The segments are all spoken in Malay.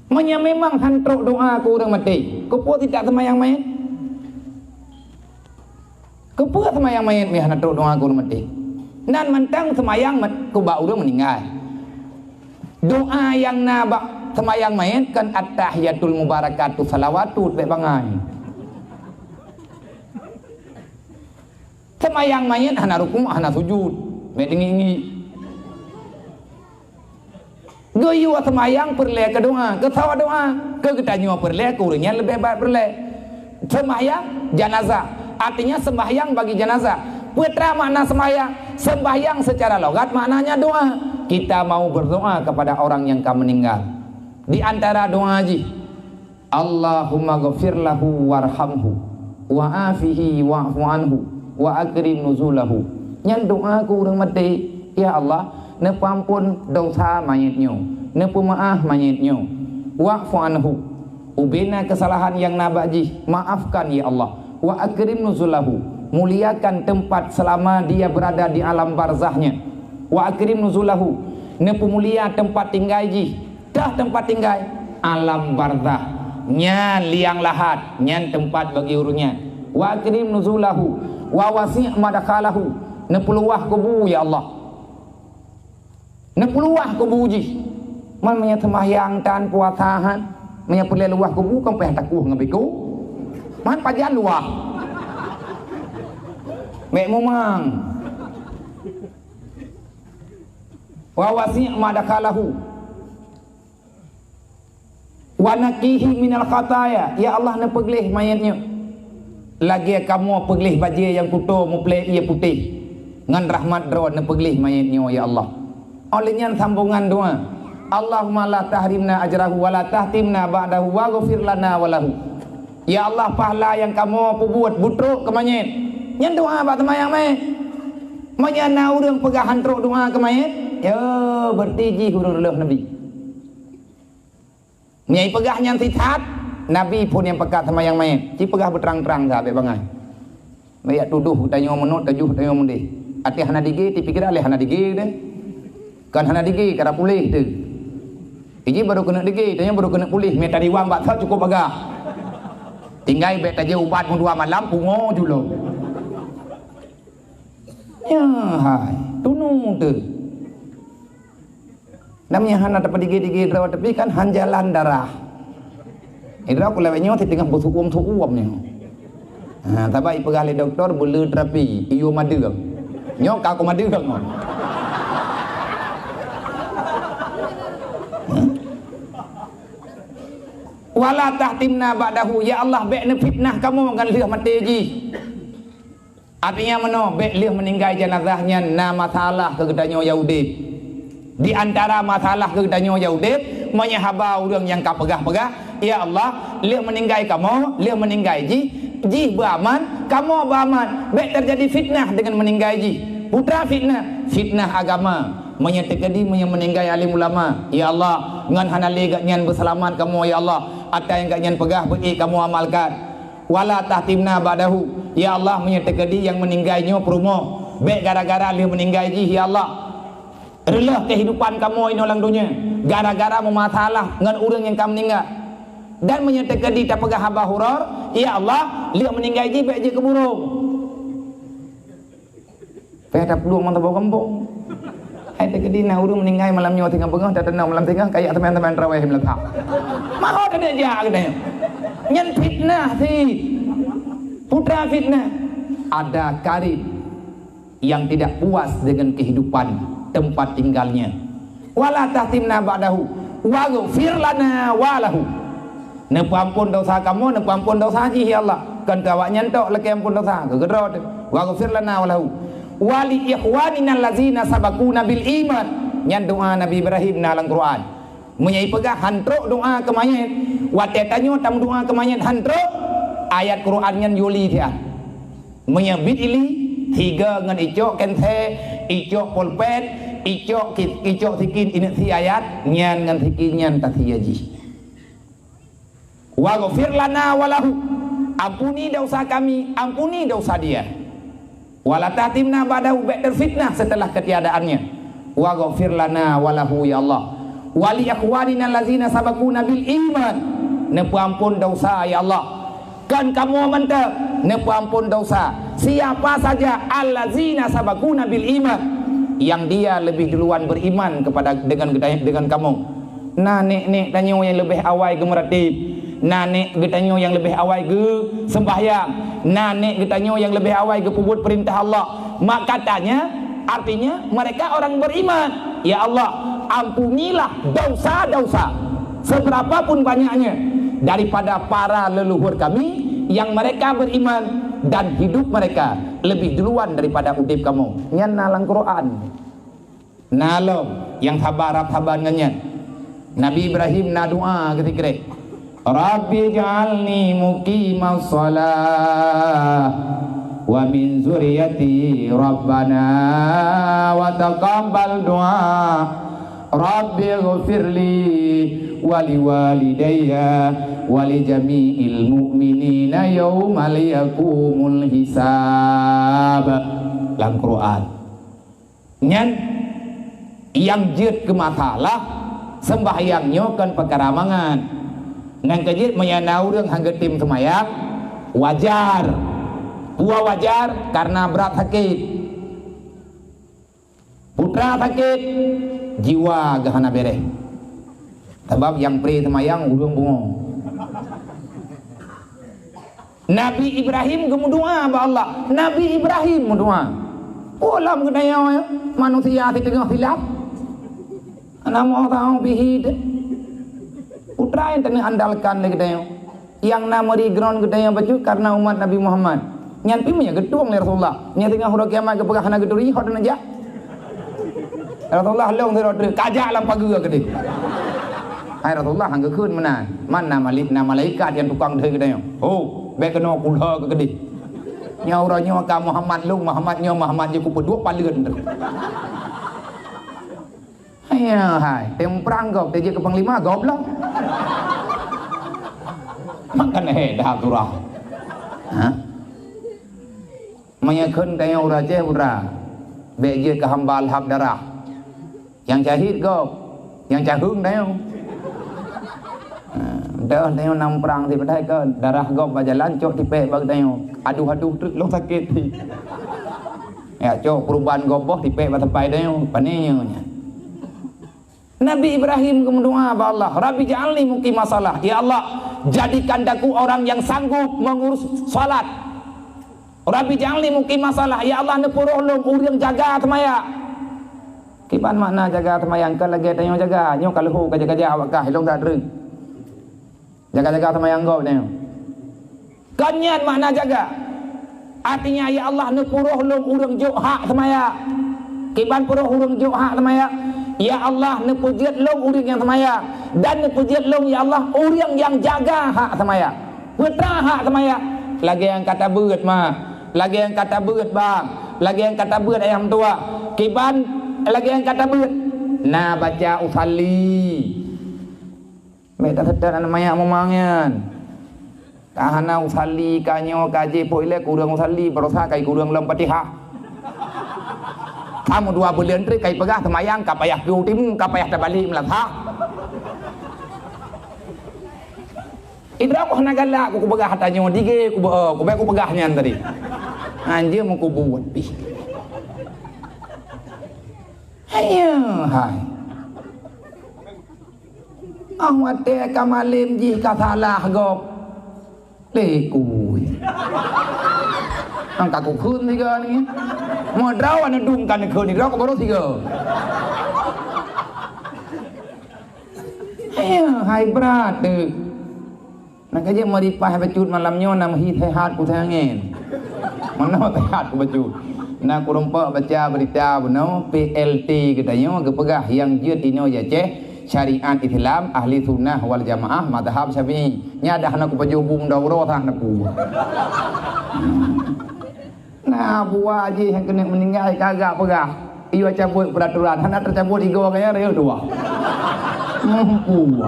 Memang hantruk doa ke orang mati. Kau tidak semayang mayat. Kau semayang mayat ni hantruk doa ke orang mati. Nan mentang semayang ku bau orang meninggal. Doa yang nabak semayang mayat kan at-tahiyatul mubarakatuh salawatut baik bangai. Semayang mayat hana rukuk hana sujud. Baik tinggi. Goyo semayang perle ke doa, ke sawa doa, ke ketanyo perle, ke urangnya lebih baik perle. Sembahyang jenazah, artinya sembahyang bagi jenazah. Putra makna sembahyang, sembahyang secara logat maknanya doa. Kita mau berdoa kepada orang yang akan meninggal. Di antara doa haji, Allahumma ghafir lahu warhamhu wa afihi wa'fu anhu wa akrim nuzulahu. Yang doa ku urang mati, ya Allah, nepampun dosa mayitnya, nepemaaf mayitnya, wa'fu anhu, ubina kesalahan yang nabaji, maafkan ya Allah, wa akrim nuzulahu, muliakan tempat selama dia berada di alam barzahnya, wa akrim nuzulahu, nepemulia tempat tinggal ji, dah tempat tinggal alam barzah, nya liang lahat, nya tempat bagi urungnya, wa akrim nuzulahu, wa wasi' madakhalahu, nepeluah kubu ya Allah. Nepuluah kubuji man punya sembahyang tan puasahan punya perle luah kubu kan peh takuh ngabiku man pajan luah mek memang wa wasi' madakalahu wa naqihi minal khataya, ya Allah ne peglih mayatnya lagi kamu peglih baju yang kuto mu ple ia putih ngan rahmat dron ne peglih mayatnya ya Allah. Olehnya sambungan doa, Allahumma la tahrimna ajrahu wa la tahtimna ba'dahu wa ghafir lana wa lahu. Ya Allah, pahala yang kamu buat butruk ke mayit. Yang doa apa semayang mayit? Mayana urang pegah hantruk doa ke mayit. Ya bertiji urang releh Nabi. Nyai pegah yang sitat, Nabi pun yang pegah semayang mayit. Ci pegah berterang-terang sahabat bangai. Mayat tuduh tanya menut tajuh tanya mendih. Ati hana digi dipikir alih hana digi deh. Kan hana digi kara pulih tu. Iji baru kena digi, tanya baru kena pulih. Meta diwang baksa cukup bagah. Tinggal bet aja ubat mu 2 malam pungo julo. Ya hai, tunung tu. Namanya hana dapat digi-digi rawat tapi kan hanjalan darah. Idra ku lewatnya ti tengah busukum ni. Ha, tabai pegali doktor bulu terapi, iyo madeu. Nyok ka ko madeu mon. Wala tahtimna ba'dahu, ya Allah bek fitnah kamu kan liah mati ji. Artinya mano bek liah meninggal jenazahnya na masalah kegedanyo Yahudi. Di antara masalah kegedanyo Yahudi menyahaba orang yang ka pegah-pegah, ya Allah liah meninggal kamu, liah meninggal ji beraman, kamu beraman. Bek terjadi fitnah dengan meninggal ji. Putra fitnah agama. Menyetekadi meninggal alim ulama, ya Allah ngan hanali gak nyan berselamat kamu ya Allah, ada yang gak nyan pegah beri kamu amalkan. Wala tahtimna ba'dahu, ya Allah menyetekadi yang meninggalnya perumo bek gara-gara dia meninggal ji ya Allah relah kehidupan kamu ini orang dunia gara-gara memasalah ngan orang yang kamu meninggal dan menyetekadi tak pegah haba hurur, ya Allah dia meninggal ji bek je keburung peh tak peluang mantap kampung. Hai tak kedina urang meninggal malam nyawa tengah bengah tak tenang malam tengah kayak teman-teman tarawih meletak. Maho ada dia katanya. Nyen fitnah si. Putra fitnah. Ada karib yang tidak puas dengan kehidupan tempat tinggalnya. Wala tahtimna ba'dahu wa ghfir lana wa lahu. Nepampun dosa kamu, nepampun dosa ji ya Allah. Kan kawak nyentok lagi ampun dosa. Gegedro wa ghfir lana wa lahu. Wali ikhwanina allazina sabaquna bil iman. Yang doa Nabi Ibrahim dalam Quran. Menyai pegah hantruk doa ke mayit. Wate tanyo tam doa ke mayit hantruk. Ayat Quran yang yuli dia. Menyebit ili tiga ngan icok kente, icok pulpen, icok sikin ini si ayat nyan ngan sikin nyan tasiyaji. Wa ghafir lana walahu. Ampuni dosa kami, ampuni dosa dia. Wala tahtimna ba'dahu ba'dal fitnah setelah ketiadaannya. Wa ghafir lana walahu ya Allah. wali akhwanina allazina sabaquna bil iman, nepampun dosa ya Allah. Kan kamu mantap nepampun dosa siapa saja allazina sabaquna bil iman, yang dia lebih duluan beriman kepada dengan kamu. Nah nek tanyo yang lebih awal ke meratib, nah nek getanyo yang lebih awal ke sembahyang, nah nek getanyo yang lebih awal ke puput perintah Allah. Mak katanya artinya mereka orang beriman. Ya Allah, ampunilah dosa-dosa seberapapun banyaknya daripada para leluhur kami yang mereka beriman dan hidup mereka lebih duluan daripada udip kamu. Nyan nalang Quran. Nalom yang sabar nganyan. Nabi Ibrahim na doa ketika Rabbi ja'alni muqimas shalah wa min zuriyati rabbana wa taqabbal du'a Rabbi ighfirli wa liwalidayya wa li jami'il mu'minina yawmal yaqumul hisab. Dalam Quran nyan yang jid ke masalah sembahyangnya kan perkara mangan ngan kejit menyanau รื่องhangge tim semayang wajar wajar karena berat sakit putra sakit jiwa gahana bereh sebab yang pri semayang urung bungo. Nabi Ibrahim kemudoa ba Allah, Nabi Ibrahim kemudoa ulam gedaya manusia di tengah silap nama tahu bihid putra yang tengah andalkan lagi gedaya yang nama di ground gedaya baju karena umat Nabi Muhammad nyan pimunya gedung ni Rasulullah nya tengah huruf kiamat ke pegahana geduri hot dan aja Rasulullah long terus kajak lam pagu gede hai Rasulullah hangga khun mana malaikat yang tukang deui gedaya oh bae kena kulha ke gede nya uranya ka Muhammad lung Muhammad je ku peduk paleun hai temprang gop teje ke panglima goblok makan dah turah ha menyakeun tanya ura je ura beje ke hamba alhaq darah yang syahid gop yang cahung tanya dah tanya nang perang di pedai ke darah gop bajalan cok tipe bag tanya aduh truk lo sakit ya cok perubahan goboh tipe batepai tanya panenya Nabi Ibrahim berdoa kepada Allah, Rabbi ja'alni muqimas shalah. Ya Allah, jadikan daku orang yang sanggup mengurus salat. Rabbi ja'alni muqimas shalah. Ya Allah, nepuruh long urang jaga semaya. Kipan makna jaga semayang kan lagi tanya jaga, nyo kalau ka jaga awak kah long tak dereng. Jaga semayang kau tanya. Kanyan makna jaga. Artinya ya Allah nepuruh long urang juk hak semaya. Kipan puruh urang juk hak semaya. Ya Allah nepujiat long urang yang semaya dan nepujiat long ya Allah urang yang jaga hak semaya. Putra hak semaya. Lagi yang kata beut mah, lagi yang kata beut bang, lagi yang kata beut ayam tua. Kiban lagi yang kata beut. Nah baca usalli. Meta sedar namanya momangan. Kahana usalli kanyo kaji poile kurang usalli berosa kai kurang lem Fatihah. Kamu 2 bulan tri kai pegah semayang kapayah du timu kapayah terbalik melantah. Idra aku nagala aku pegah tanya dige aku pegahnya tadi. Anjir mau ku buat pi. Ayo hai. Ahmad te kamalim ji ka salah gop. Leku. Angkat ku khun tiga ni. Mau draw anu dungkan khun ni draw ko baru tiga. Hai berat tu. Nak kerja meripah becut malamnya nam hi sehat ku sangen. Mana sehat ku becut. Nak ku rompak baca berita beno PLT katanya ke pegah yang jut ino ya ceh syariat Islam ahli sunnah wal jamaah madhab Syafi'i. Nya dah nak ku bajubung dauro tah nak ku. Nah buah je yang kena meninggal kagak pegah. Iyo cabut peraturan, hendak tercabut 3 orang ya real 2. Mampu.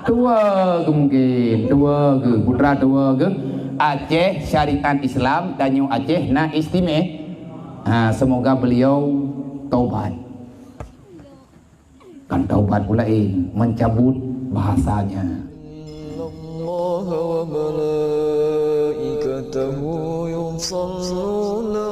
2 ke mungkin, 2 ke putra 2 ke Aceh syariat Islam Tanjung Aceh na istimewa. Semoga beliau taubat. kan taubat pula mencabut bahasanya. Allah wa malaikatahu yusalluna